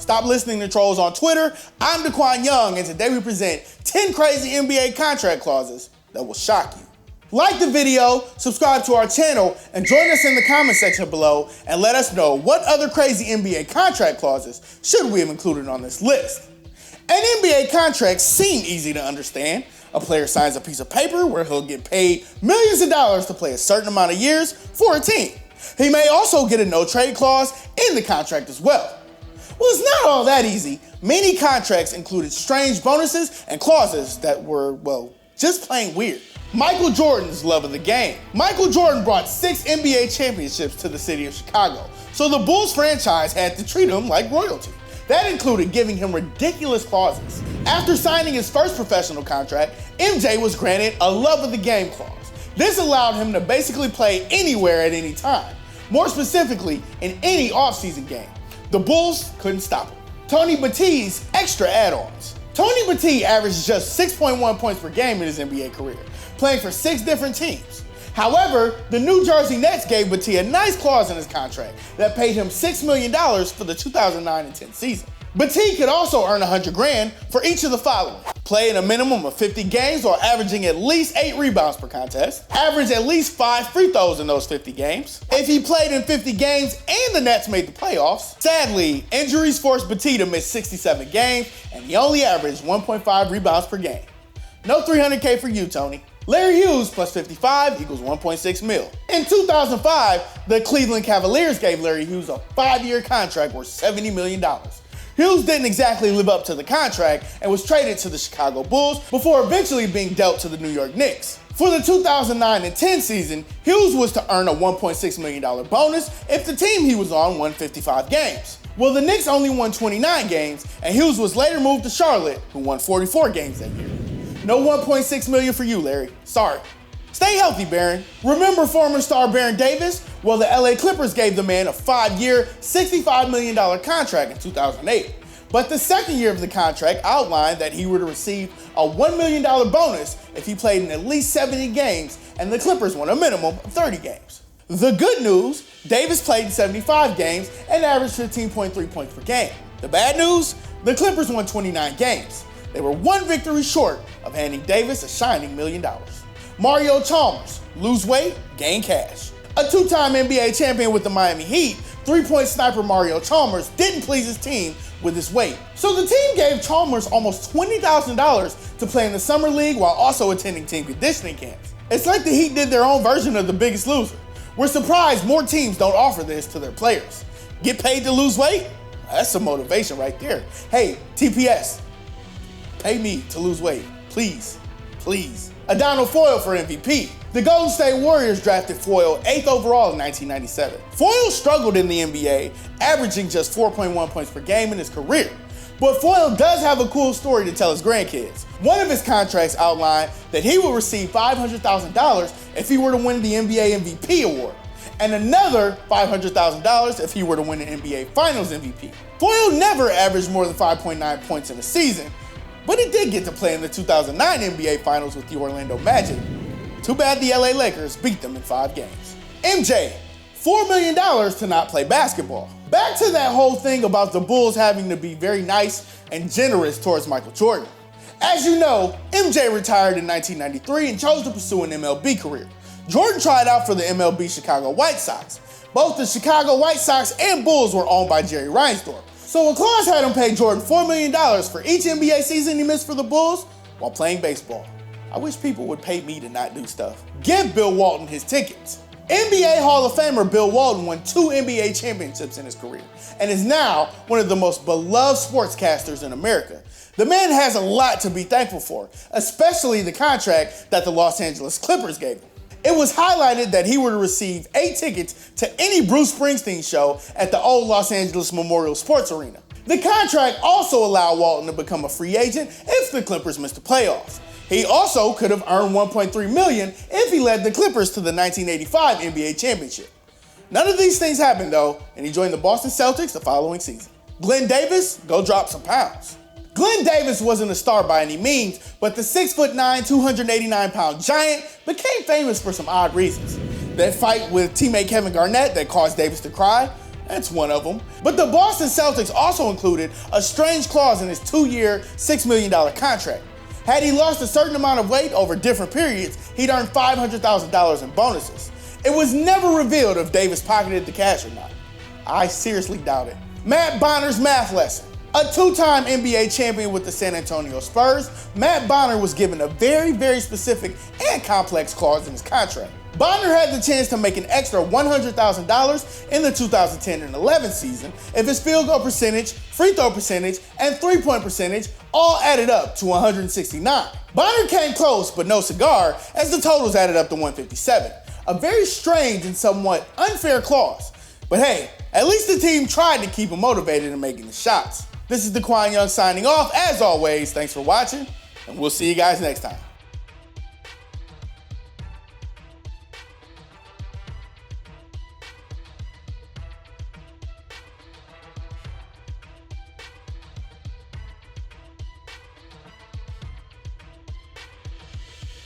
Stop listening to trolls on Twitter. I'm DeQwan Young, and today we present 10 crazy NBA contract clauses that will shock you. Like the video, subscribe to our channel, and join us in the comment section below and let us know what other crazy NBA contract clauses should we have included on this list. And NBA contracts seem easy to understand. A player signs a piece of paper where he'll get paid millions of dollars to play a certain amount of years for a team. He may also get a no-trade clause in the contract as well. Well, it's not all that easy. Many contracts included strange bonuses and clauses that were, well, just plain weird. Michael Jordan's love of the game. Michael Jordan brought 6 NBA championships to the city of Chicago, so the Bulls franchise had to treat him like royalty. That included giving him ridiculous clauses. After signing his first professional contract, MJ was granted a love of the game clause. This allowed him to basically play anywhere at any time, more specifically in any offseason game. The Bulls couldn't stop him. Tony Batti's extra add-ons. Tony Batti averaged just 6.1 points per game in his NBA career, playing for 6 different teams. However, the New Jersey Nets gave Batti a nice clause in his contract that paid him $6 million for the 2009 and 10 season. Batti could also earn $100,000 for each of the following: playing a minimum of 50 games while averaging at least 8 rebounds per contest, average at least 5 free throws in those 50 games. If he played in 50 games and the Nets made the playoffs, sadly, injuries forced Batti to miss 67 games and he only averaged 1.5 rebounds per game. No $300K for you, Tony. Larry Hughes plus 55 equals 1.6 mil. In 2005, the Cleveland Cavaliers gave Larry Hughes a 5-year contract worth $70 million. Hughes didn't exactly live up to the contract and was traded to the Chicago Bulls before eventually being dealt to the New York Knicks. For the 2009 and 10 season, Hughes was to earn a $1.6 million bonus if the team he was on won 55 games. Well, the Knicks only won 29 games, and Hughes was later moved to Charlotte, who won 44 games that year. No $1.6 million for you, Larry. Sorry. Stay healthy, Baron. Remember former star Baron Davis? Well, the LA Clippers gave the man a 5-year, $65 million contract in 2008. But the second year of the contract outlined that he would receive a $1 million bonus if he played in at least 70 games, and the Clippers won a minimum of 30 games. The good news, Davis played in 75 games and averaged 15.3 points per game. The bad news, the Clippers won 29 games. They were 1 victory short of handing Davis a shining $1 million. Mario Chalmers, lose weight, gain cash. A 2-time NBA champion with the Miami Heat, 3-point sniper Mario Chalmers didn't please his team with his weight. So the team gave Chalmers almost $20,000 to play in the summer league while also attending team conditioning camps. It's like the Heat did their own version of The Biggest Loser. We're surprised more teams don't offer this to their players. Get paid to lose weight? That's some motivation right there. Hey, TPS, pay me to lose weight, please, please. Adonal Foyle for MVP. The Golden State Warriors drafted Foyle 8th overall in 1997. Foyle struggled in the NBA, averaging just 4.1 points per game in his career. But Foyle does have a cool story to tell his grandkids. One of his contracts outlined that he will receive $500,000 if he were to win the NBA MVP award, and another $500,000 if he were to win an NBA Finals MVP. Foyle never averaged more than 5.9 points in a season, but he did get to play in the 2009 NBA Finals with the Orlando Magic. Too bad the LA Lakers beat them in 5 games. MJ, $4 million to not play basketball. Back to that whole thing about the Bulls having to be very nice and generous towards Michael Jordan. As you know, MJ retired in 1993 and chose to pursue an MLB career. Jordan tried out for the MLB Chicago White Sox. Both the Chicago White Sox and Bulls were owned by Jerry Reinsdorf. So a clause had him pay Jordan $4 million for each NBA season he missed for the Bulls while playing baseball. I wish people would pay me to not do stuff. Give Bill Walton his tickets. NBA Hall of Famer Bill Walton won 2 NBA championships in his career and is now one of the most beloved sportscasters in America. The man has a lot to be thankful for, especially the contract that the Los Angeles Clippers gave him. It was highlighted that he would receive 8 tickets to any Bruce Springsteen show at the old Los Angeles Memorial Sports Arena. The contract also allowed Walton to become a free agent if the Clippers missed the playoffs. He also could have earned $1.3 million if he led the Clippers to the 1985 NBA championship. None of these things happened though, and he joined the Boston Celtics the following season. Glenn Davis, go drop some pounds. Glenn Davis wasn't a star by any means, but the 6'9", 289-pound giant became famous for some odd reasons. That fight with teammate Kevin Garnett that caused Davis to cry, That's one of them. But the Boston Celtics also included a strange clause in his 2-year, $6 million contract. Had he lost a certain amount of weight over different periods, he'd earn $500,000 in bonuses. It was never revealed if Davis pocketed the cash or not. I seriously doubt it. Matt Bonner's math lesson. A 2-time NBA champion with the San Antonio Spurs, Matt Bonner was given a very specific and complex clause in his contract. Bonner had the chance to make an extra $100,000 in the 2010 and 11 season if his field goal percentage, free throw percentage, and three-point percentage all added up to 169. Bonner came close, but no cigar, as the totals added up to 157. A very strange and somewhat unfair clause. But hey, at least the team tried to keep him motivated in making the shots. This is DeQwan Young signing off. As always, thanks for watching, and we'll see you guys next time.